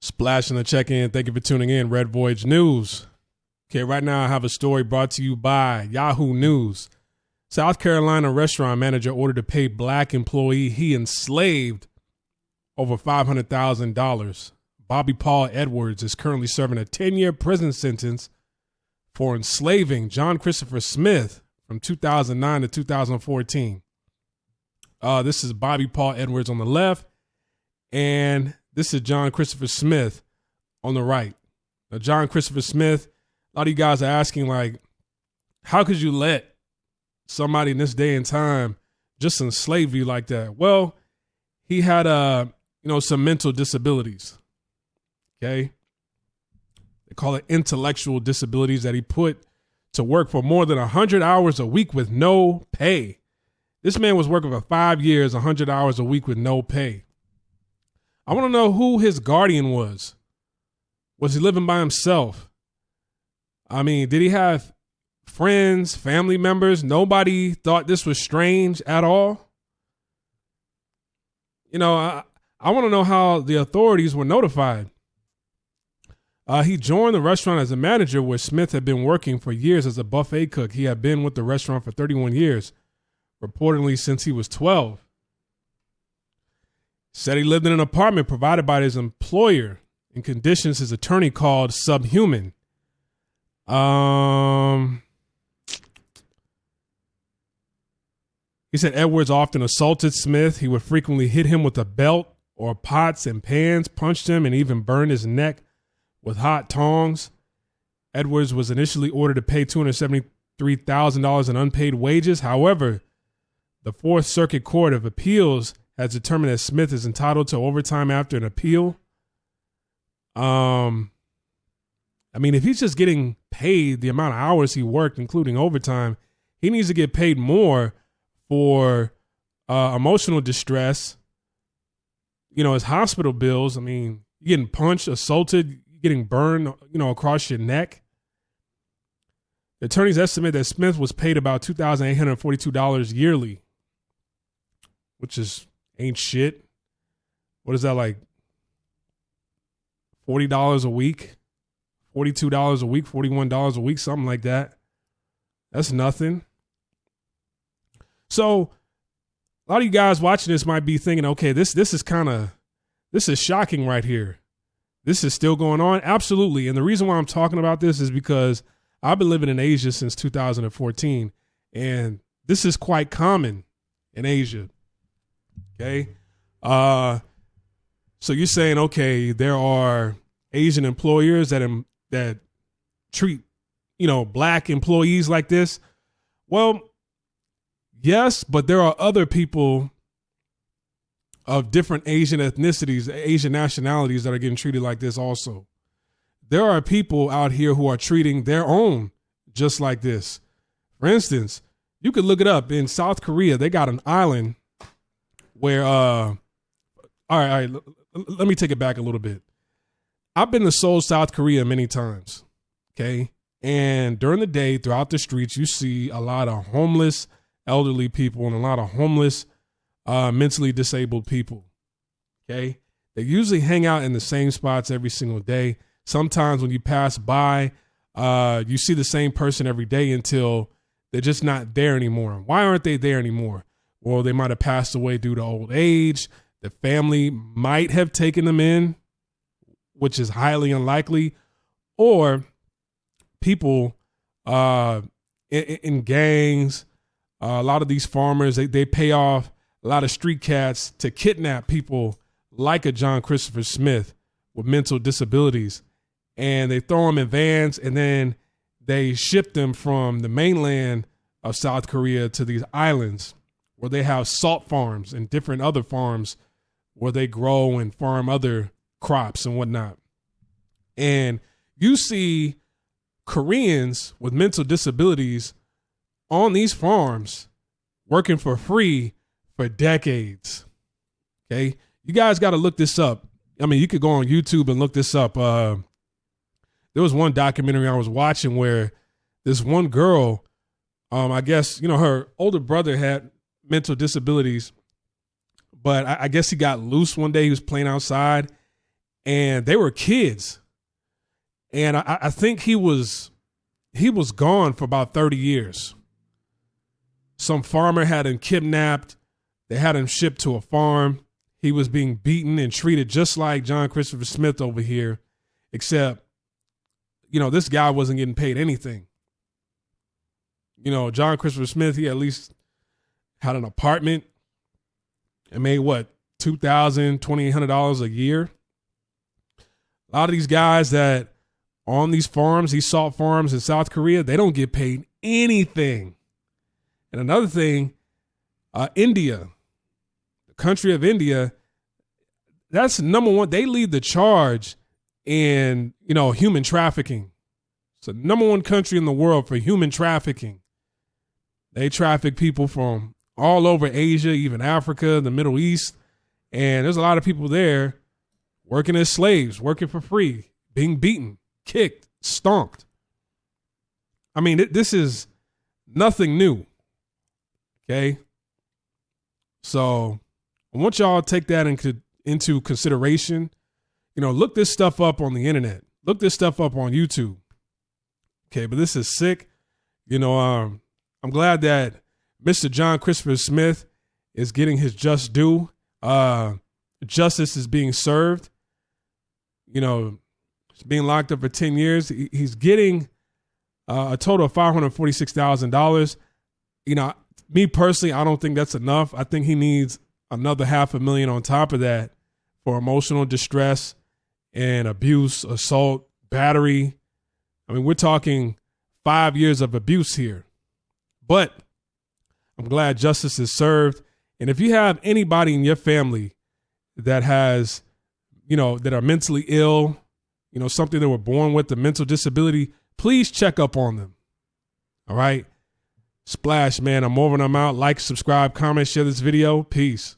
Splash in the check-in. Thank you for tuning in. Red Voyage News. Okay, right now I have a story brought to you by Yahoo News. South Carolina restaurant manager ordered to pay black employee he enslaved over $500,000. Bobby Paul Edwards is currently serving a 10-year prison sentence for enslaving John Christopher Smith from 2009 to 2014. This is Bobby Paul Edwards on the left, and this is John Christopher Smith on the right. Now, John Christopher Smith, a lot of you guys are asking, like, how could you let somebody in this day and time just enslave you like that? Well, he had, some mental disabilities. Okay. They call it intellectual disabilities that he put to work for more than 100 hours a week with no pay. This man was working for 5 years, 100 hours a week with no pay. I want to know who his guardian was. Was he living by himself? I mean, did he have friends, family members? Nobody thought this was strange at all. I want to know how the authorities were notified. He joined the restaurant as a manager where Smith had been working for years as a buffet cook. He had been with the restaurant for 31 years, reportedly since he was 12. Said he lived in an apartment provided by his employer in conditions his attorney called subhuman. He said Edwards often assaulted Smith. He would frequently hit him with a belt or pots and pans, punched him, and even burned his neck with hot tongs. Edwards was initially ordered to pay $273,000 in unpaid wages. However, the Fourth Circuit Court of Appeals has determined that Smith is entitled to overtime after an appeal. If he's just getting paid the amount of hours he worked, including overtime, he needs to get paid more for emotional distress, his hospital bills. I mean, you're getting punched, assaulted, getting burned, across your neck. The attorneys estimate that Smith was paid about $2,842 yearly, which ain't shit. What is that, like $40 a week, $42 a week, $41 a week, something like that? That's nothing. So a lot of you guys watching this might be thinking, okay, this is shocking right here. This is still going on. Absolutely. And the reason why I'm talking about this is because I've been living in Asia since 2014, and this is quite common in Asia. Okay. So you're saying, okay, there are Asian employers that treat, black employees like this. Well, yes, but there are other people of different Asian ethnicities, Asian nationalities that are getting treated like this also. There are people out here who are treating their own just like this. For instance, you could look it up. In South Korea, they got an island where, all right, let me take it back a little bit. I've been to Seoul, South Korea many times, okay? And during the day, throughout the streets, you see a lot of homeless elderly people and a lot of homeless mentally disabled people, okay? They usually hang out in the same spots every single day. Sometimes when you pass by, you see the same person every day until they're just not there anymore. Why aren't they there anymore? Well, they might have passed away due to old age. The family might have taken them in, which is highly unlikely. Or people in gangs, a lot of these farmers, they pay off a lot of street cats to kidnap people like a John Christopher Smith with mental disabilities. And they throw them in vans, and then they ship them from the mainland of South Korea to these islands where they have salt farms and different other farms where they grow and farm other crops and whatnot. And you see Koreans with mental disabilities on these farms working for free for decades. Okay. You guys got to look this up. I mean, you could go on YouTube and look this up. There was one documentary I was watching where this one girl, I guess, her older brother had mental disabilities, but I guess he got loose one day. He was playing outside and they were kids. And I think he was gone for about 30 years. Some farmer had him kidnapped. They had him shipped to a farm. He was being beaten and treated just like John Christopher Smith over here, except, this guy wasn't getting paid anything. John Christopher Smith, he at least had an apartment and made what, $2,000, $2,800 a year. A lot of these guys that on these farms, these salt farms in South Korea, they don't get paid anything. And another thing, India, the country of India, that's number one. They lead the charge in, human trafficking. It's the number one country in the world for human trafficking. They traffic people from all over Asia, even Africa, the Middle East. And there's a lot of people there working as slaves, working for free, being beaten, kicked, stomped. I mean, this is nothing new. Okay. So I want y'all to take that into consideration. Look this stuff up on the internet. Look this stuff up on YouTube. Okay. But this is sick. I'm glad that Mr. John Christopher Smith is getting his just due. Justice is being served. He's being locked up for 10 years. He's getting a total of $546,000. Me personally, I don't think that's enough. I think he needs another $500,000 on top of that for emotional distress and abuse, assault, battery. I mean, we're talking 5 years of abuse here. But I'm glad justice is served. And if you have anybody in your family that has, that are mentally ill, something they were born with, a mental disability, please check up on them. All right. Splash, man. I'm over and I'm out. Like, subscribe, comment, share this video. Peace.